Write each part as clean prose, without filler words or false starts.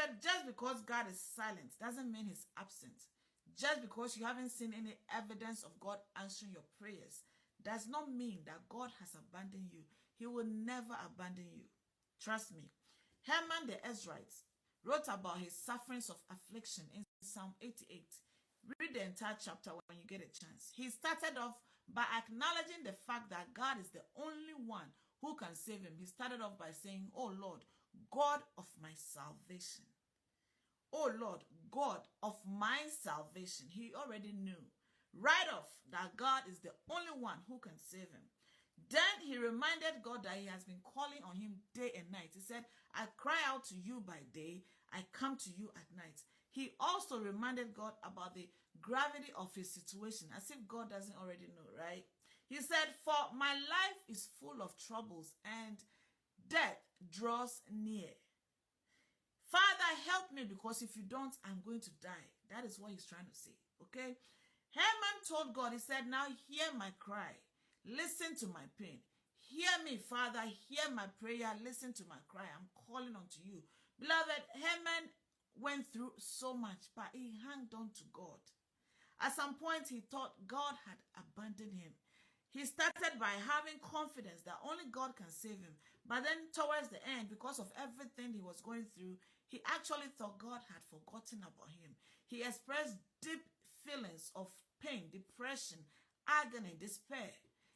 Beloved, just because God is silent doesn't mean he's absent. Just because you haven't seen any evidence of God answering your prayers does not mean that God has abandoned you. He will never abandon you. Trust me. Haman the Ezrahite wrote about his sufferings of affliction in Psalm 88. Read the entire chapter when you get a chance. He started off by acknowledging the fact that God is the only one who can save him. He started off by saying, "Oh Lord, God of my salvation." Oh Lord, God of my salvation. He already knew right off that God is the only one who can save him. Then he reminded God that he has been calling on him day and night. He said, "I cry out to you by day, I come to you at night." He also reminded God about the gravity of his situation, as if God doesn't already know, right? He said, "For my life is full of troubles and death draws near. Father, help me, because if you don't, I'm going to die." That is what he's trying to say, okay? Haman told God, he said, "Now hear my cry. Listen to my pain. Hear me, Father. Hear my prayer. Listen to my cry. I'm calling unto you." Beloved, Haman went through so much, but he hung on to God. At some point, he thought God had abandoned him. He started by having confidence that only God can save him. But then towards the end, because of everything he was going through, he actually thought God had forgotten about him. He expressed deep feelings of pain, depression, agony, despair.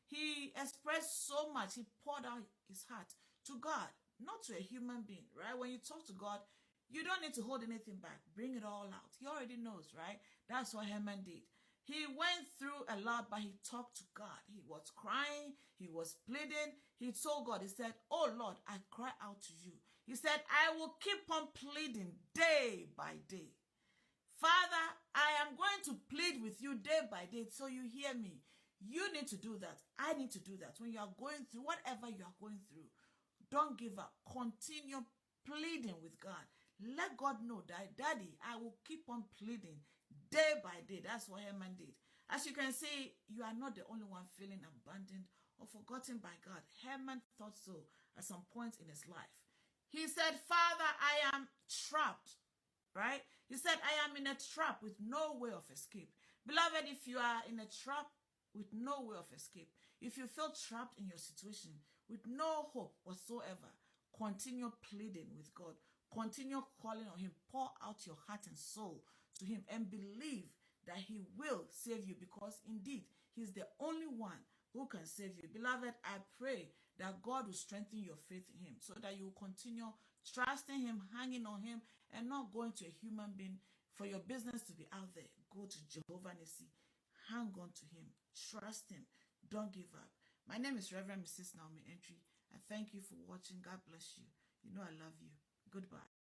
He expressed so much. He poured out his heart to God, not to a human being, right? When you talk to God, you don't need to hold anything back. Bring it all out. He already knows, right? That's what Haman did. He went through a lot, but he talked to God. He was crying. He was pleading. He told God, he said, "Oh Lord, I cry out to you." He said, "I will keep on pleading day by day. Father, I am going to plead with you day by day so you hear me." You need to do that. I need to do that. When you are going through whatever you are going through, don't give up. Continue pleading with God. Let God know that, "Daddy, I will keep on pleading day by day." That's what Haman did. As you can see, you are not the only one feeling abandoned or forgotten by God. Haman thought so at some point in his life. He said, "Father, I am trapped." Right? He said, "I am in a trap with no way of escape." Beloved, if you are in a trap with no way of escape, if you feel trapped in your situation with no hope whatsoever, continue pleading with God. Continue calling on him. Pour out your heart and soul to him and believe that he will save you, because indeed he's the only one who can save you. Beloved, I pray that God will strengthen your faith in him so that you will continue trusting him, hanging on him, and not going to a human being for your business to be out there. Go to Jehovah Nissi. Hang on to him. Trust him. Don't give up. My name is Reverend Mrs. Naomi Antwi. I thank you for watching. God bless you. You know I love you. Goodbye.